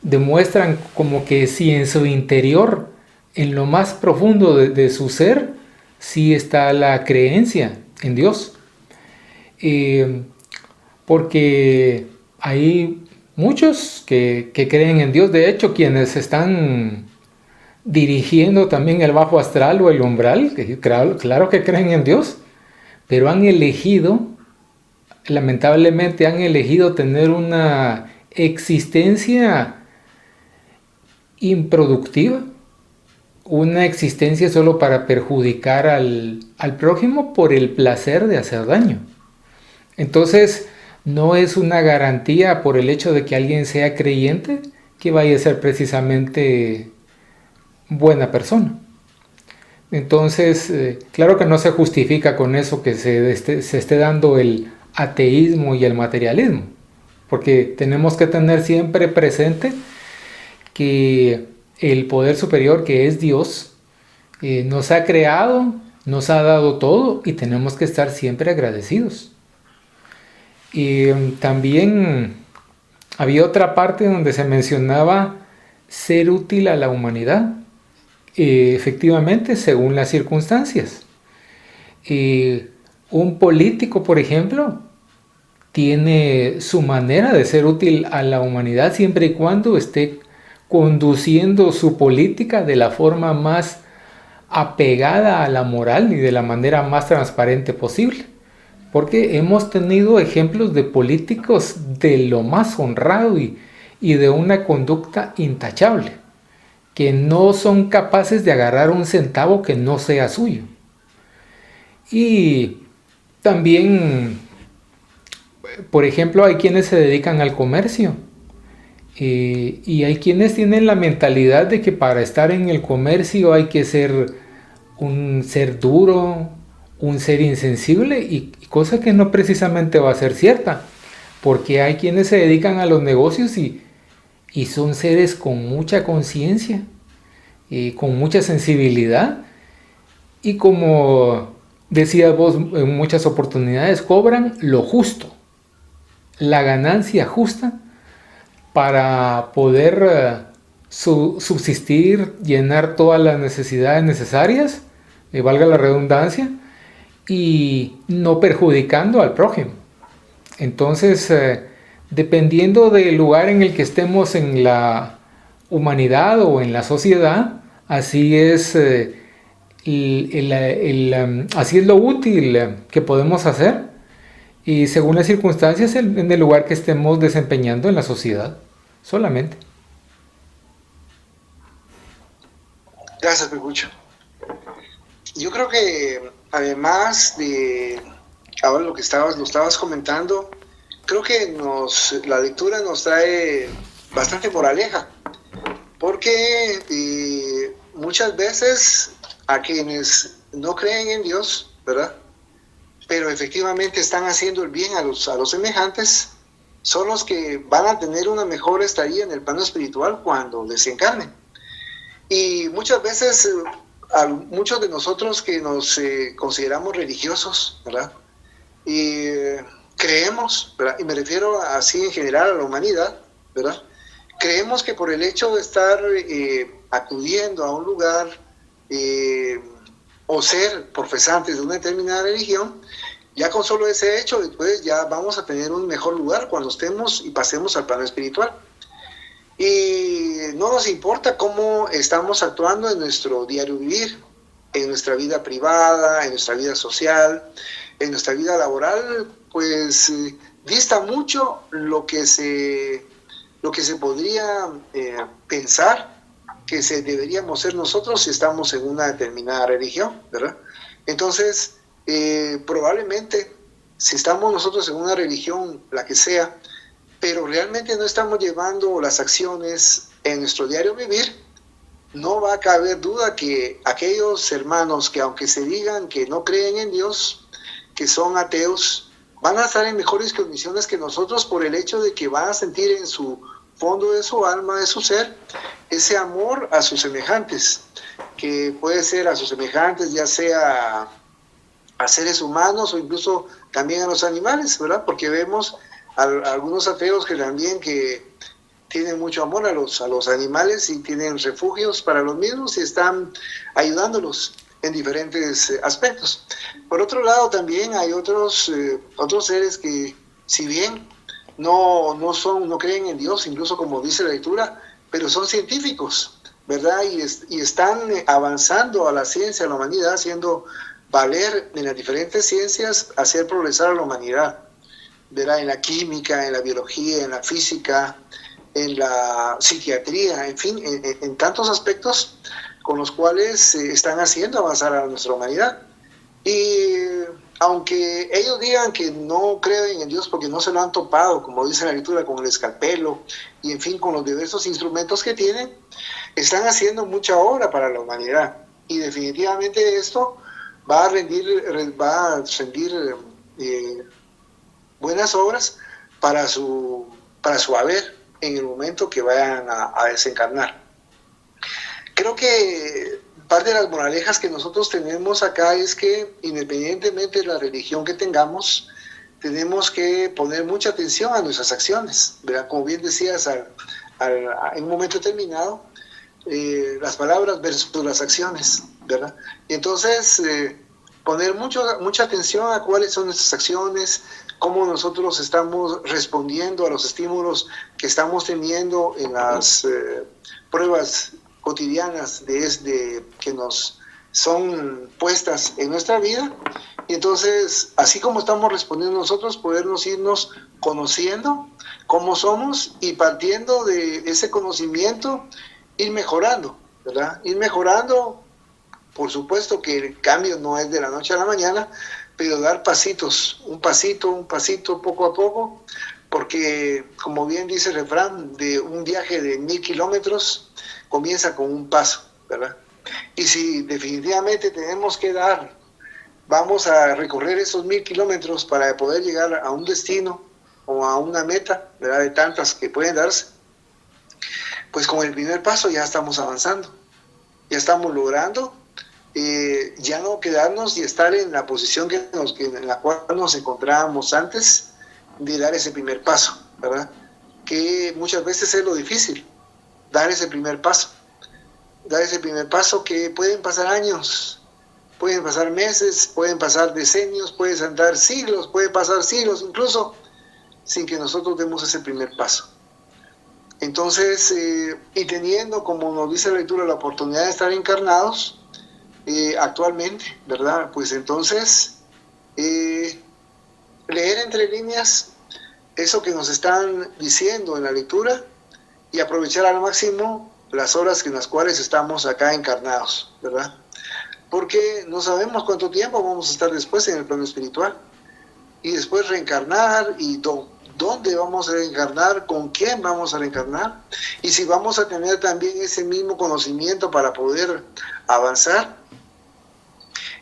Demuestran como que si en su interior, en lo más profundo de su ser, sí está la creencia en Dios. Porque hay muchos que creen en Dios. De hecho, quienes están dirigiendo también el bajo astral o el umbral, claro que creen en Dios, pero han elegido, lamentablemente han elegido tener una existencia improductiva, una existencia solo para perjudicar al prójimo por el placer de hacer daño. Entonces, no es una garantía por el hecho de que alguien sea creyente que vaya a ser precisamente buena persona. Entonces, claro que no se justifica con eso que se esté dando el ateísmo y el materialismo, porque tenemos que tener siempre presente que el poder superior, que es Dios, nos ha creado, nos ha dado todo y tenemos que estar siempre agradecidos. Y también había otra parte donde se mencionaba ser útil a la humanidad, efectivamente, según las circunstancias. Un político, por ejemplo, tiene su manera de ser útil a la humanidad siempre y cuando esté conduciendo su política de la forma más apegada a la moral y de la manera más transparente posible. Porque hemos tenido ejemplos de políticos de lo más honrado y de una conducta intachable, que no son capaces de agarrar un centavo que no sea suyo. Y también, por ejemplo, hay quienes se dedican al comercio y hay quienes tienen la mentalidad de que para estar en el comercio hay que ser un ser duro, un ser insensible, y cosa que no precisamente va a ser cierta, porque hay quienes se dedican a los negocios y son seres con mucha conciencia, con mucha sensibilidad, y como decías vos en muchas oportunidades, cobran lo justo, la ganancia justa para poder subsistir, llenar todas las necesidades necesarias, valga la redundancia, y no perjudicando al prójimo. Entonces, dependiendo del lugar en el que estemos en la humanidad o en la sociedad, así es, así es lo útil que podemos hacer, y según las circunstancias en el lugar que estemos desempeñando en la sociedad solamente. Gracias, Pecucho. Yo creo que además de ahora lo estabas comentando, creo que la lectura nos trae bastante moraleja, porque muchas veces a quienes no creen en Dios, ¿verdad?, pero efectivamente están haciendo el bien a los semejantes, son los que van a tener una mejor estadía en el plano espiritual cuando desencarnen. Y muchas veces a muchos de nosotros que nos consideramos religiosos, ¿verdad?, y creemos, ¿verdad?, y me refiero así en general a la humanidad, ¿verdad?, creemos que por el hecho de estar acudiendo a un lugar o ser profesantes de una determinada religión, ya con solo ese hecho, después ya vamos a tener un mejor lugar cuando estemos y pasemos al plano espiritual. Y no nos importa cómo estamos actuando en nuestro diario vivir, en nuestra vida privada, en nuestra vida social, en nuestra vida laboral, pues dista mucho lo que se podría pensar que deberíamos ser nosotros si estamos en una determinada religión, ¿verdad? Entonces, probablemente, si estamos nosotros en una religión, la que sea, pero realmente no estamos llevando las acciones en nuestro diario vivir, no va a caber duda que aquellos hermanos que aunque se digan que no creen en Dios, que son ateos, van a estar en mejores condiciones que nosotros por el hecho de que van a sentir en su fondo de su alma, de su ser, ese amor a sus semejantes, que puede ser a sus semejantes, ya sea a seres humanos o incluso también a los animales, ¿verdad? Porque vemos a algunos ateos que también que tienen mucho amor a los animales y tienen refugios para los mismos y están ayudándolos en diferentes aspectos. Por otro lado, también hay otros seres que, si bien no creen en Dios, incluso como dice la lectura, pero son científicos, ¿verdad? Y están avanzando a la ciencia, a la humanidad, haciendo valer en las diferentes ciencias, hacer progresar a la humanidad, ¿verdad? En la química, en la biología, en la física, en la psiquiatría, en fin, en tantos aspectos con los cuales están haciendo avanzar a nuestra humanidad. Y aunque ellos digan que no creen en Dios porque no se lo han topado, como dice la escritura, con el escalpelo y en fin, con los diversos instrumentos que tienen, están haciendo mucha obra para la humanidad. Y definitivamente esto va a rendir buenas obras para su haber en el momento que vayan a desencarnar. Creo que parte de las moralejas que nosotros tenemos acá es que independientemente de la religión que tengamos, tenemos que poner mucha atención a nuestras acciones, ¿verdad? Como bien decías en un momento determinado, las palabras versus las acciones, ¿verdad? Y entonces poner mucha atención a cuáles son nuestras acciones, cómo nosotros estamos respondiendo a los estímulos que estamos teniendo en las pruebas cotidianas que nos son puestas en nuestra vida. Y entonces, así como estamos respondiendo nosotros, podernos irnos conociendo cómo somos y partiendo de ese conocimiento, ir mejorando, ¿verdad? Ir mejorando, por supuesto que el cambio no es de la noche a la mañana, pero dar pasitos, un pasito, poco a poco, porque como bien dice el refrán, de un viaje de 1000 kilómetros comienza con un paso, ¿verdad? Y si definitivamente vamos a recorrer esos 1000 kilómetros para poder llegar a un destino o a una meta, ¿verdad? De tantas que pueden darse, pues con el primer paso ya estamos avanzando, ya estamos logrando ya no quedarnos y estar en la posición en la cual nos encontrábamos antes de dar ese primer paso, ¿verdad? Que muchas veces es lo difícil, dar ese primer paso que pueden pasar años, pueden pasar meses, pueden pasar decenios, pueden andar siglos, pueden pasar siglos incluso, sin que nosotros demos ese primer paso. Entonces, y teniendo, como nos dice la lectura, la oportunidad de estar encarnados, actualmente, ¿verdad? Pues entonces, leer entre líneas eso que nos están diciendo en la lectura y aprovechar al máximo las horas en las cuales estamos acá encarnados, ¿verdad? Porque no sabemos cuánto tiempo vamos a estar después en el plano espiritual y después reencarnar y dónde vamos a reencarnar, con quién vamos a reencarnar y si vamos a tener también ese mismo conocimiento para poder avanzar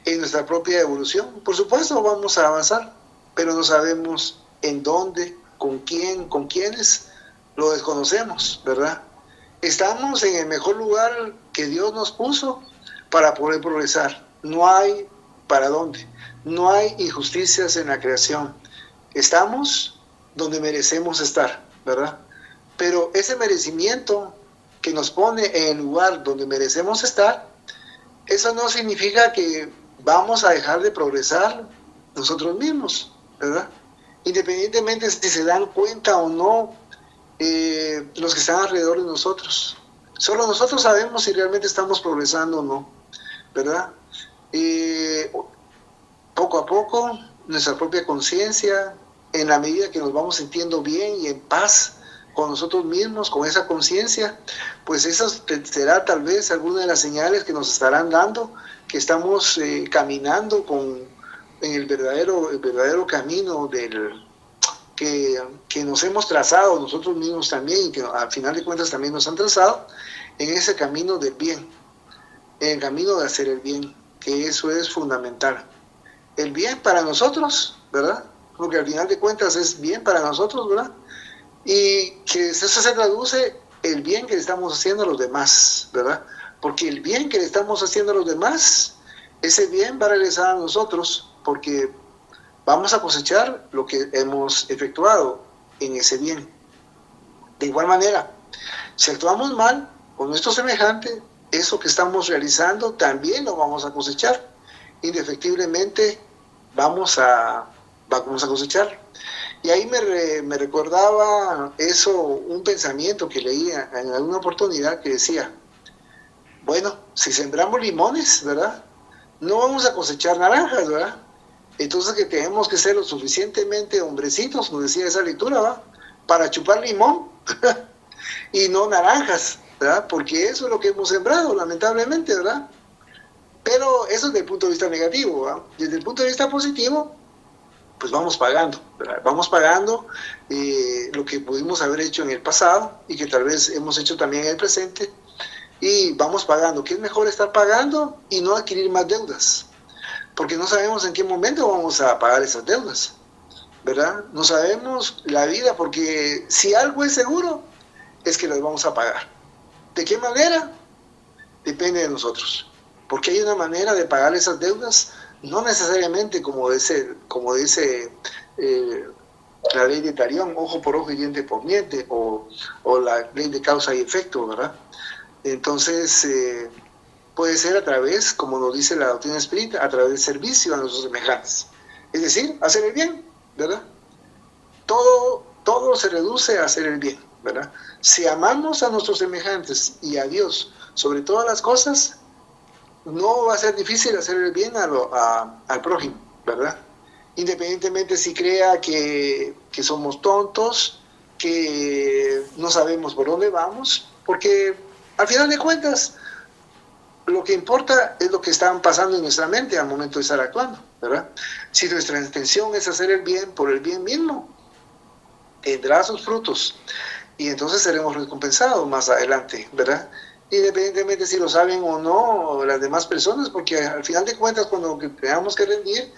en nuestra propia evolución. Por supuesto vamos a avanzar, pero no sabemos en dónde, con quién, con quiénes, lo desconocemos, ¿verdad? Estamos en el mejor lugar que Dios nos puso para poder progresar. No hay para dónde, no hay injusticias en la creación. Estamos donde merecemos estar, ¿verdad? Pero ese merecimiento que nos pone en el lugar donde merecemos estar, eso no significa que vamos a dejar de progresar nosotros mismos, ¿verdad? Independientemente si se dan cuenta o no los que están alrededor de nosotros. Solo nosotros sabemos si realmente estamos progresando o no, ¿verdad? Poco a poco, nuestra propia conciencia, en la medida que nos vamos sintiendo bien y en paz con nosotros mismos, con esa conciencia, pues eso será tal vez alguna de las señales que nos estarán dando que estamos caminando en el verdadero camino que nos hemos trazado nosotros mismos también, y que al final de cuentas también nos han trazado en ese camino del bien, en el camino de hacer el bien, que eso es fundamental. El bien para nosotros, ¿verdad? Porque al final de cuentas es bien para nosotros, ¿verdad? Y que eso se traduce el bien que le estamos haciendo a los demás, ¿verdad? Porque el bien que le estamos haciendo a los demás, ese bien va a regresar a nosotros, porque vamos a cosechar lo que hemos efectuado en ese bien. De igual manera, si actuamos mal con nuestro semejante, eso que estamos realizando también lo vamos a cosechar. Indefectiblemente vamos a cosechar. Y ahí me recordaba eso, un pensamiento que leía en alguna oportunidad que decía, bueno, si sembramos limones, ¿verdad? No vamos a cosechar naranjas, ¿verdad? Entonces que tenemos que ser lo suficientemente hombrecitos, nos decía esa lectura, ¿verdad? Para chupar limón y no naranjas, ¿verdad? Porque eso es lo que hemos sembrado, lamentablemente, ¿verdad? Pero eso desde el punto de vista negativo, ¿verdad? Desde el punto de vista positivo, pues vamos pagando, ¿verdad? Vamos pagando lo que pudimos haber hecho en el pasado y que tal vez hemos hecho también en el presente, y vamos pagando, que es mejor estar pagando y no adquirir más deudas, porque no sabemos en qué momento vamos a pagar esas deudas, ¿verdad? No sabemos la vida, porque si algo es seguro, es que las vamos a pagar. ¿De qué manera? Depende de nosotros, porque hay una manera de pagar esas deudas, no necesariamente como dice la ley de Talión, ojo por ojo y diente por diente, o la ley de causa y efecto, ¿verdad? Entonces, puede ser a través, como nos dice la doctrina espírita, a través del servicio a nuestros semejantes. Es decir, hacer el bien, ¿verdad? Todo se reduce a hacer el bien, ¿verdad? Si amamos a nuestros semejantes y a Dios sobre todas las cosas, no va a ser difícil hacer el bien al prójimo, ¿verdad? Independientemente si crea que somos tontos, que no sabemos por dónde vamos, porque al final de cuentas, lo que importa es lo que está pasando en nuestra mente al momento de estar actuando, ¿verdad? Si nuestra intención es hacer el bien por el bien mismo, tendrá sus frutos y entonces seremos recompensados más adelante, ¿verdad? Independientemente si lo saben o no las demás personas, porque al final de cuentas, cuando tengamos que rendir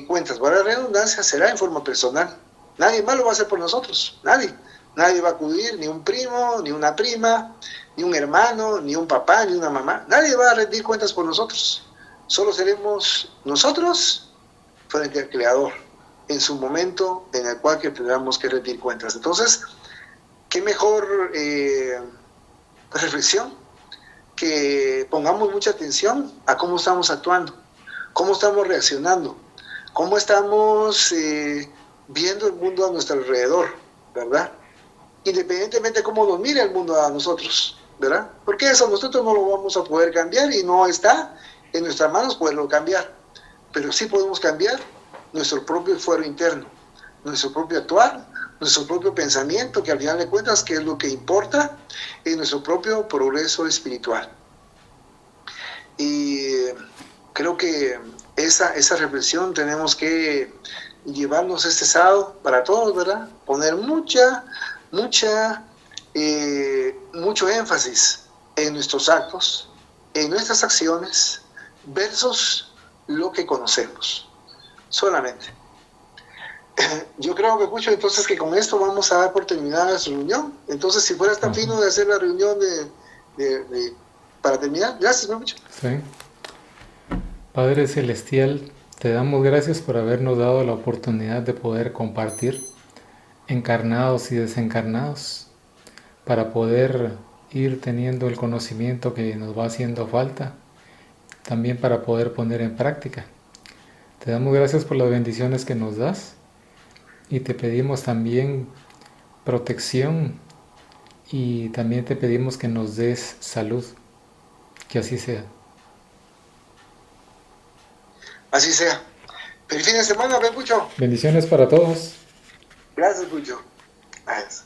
cuentas, para la redundancia, será en forma personal. Nadie más lo va a hacer por nosotros, nadie. Nadie va a acudir, ni un primo, ni una prima, ni un hermano, ni un papá, ni una mamá. Nadie va a rendir cuentas por nosotros. Solo seremos nosotros frente al Creador en su momento en el cual que tendremos que rendir cuentas. Entonces, qué mejor reflexión que pongamos mucha atención a cómo estamos actuando, cómo estamos reaccionando, cómo estamos viendo el mundo a nuestro alrededor, ¿verdad? Independientemente de cómo nos mire el mundo a nosotros, ¿verdad? Porque eso nosotros no lo vamos a poder cambiar y no está en nuestras manos poderlo cambiar, pero sí podemos cambiar nuestro propio fuero interno, nuestro propio actuar, nuestro propio pensamiento, que al final de cuentas, que es lo que importa en nuestro propio progreso espiritual. Y creo que esa reflexión tenemos que llevarnos este sábado para todos, ¿verdad? Poner mucho énfasis en nuestros actos, en nuestras acciones, versus lo que conocemos, solamente. Yo creo que mucho, entonces, que con esto vamos a dar por terminada nuestra reunión. Entonces, si fueras tan fino de hacer la reunión para terminar, gracias, mucho. Sí. Padre Celestial, te damos gracias por habernos dado la oportunidad de poder compartir, encarnados y desencarnados, para poder ir teniendo el conocimiento que nos va haciendo falta, también para poder poner en práctica. Te damos gracias por las bendiciones que nos das y te pedimos también protección y también te pedimos que nos des salud, que así sea. Así sea. Feliz fin de semana, ven, Pucho. Bendiciones para todos. Gracias, Pucho. Gracias.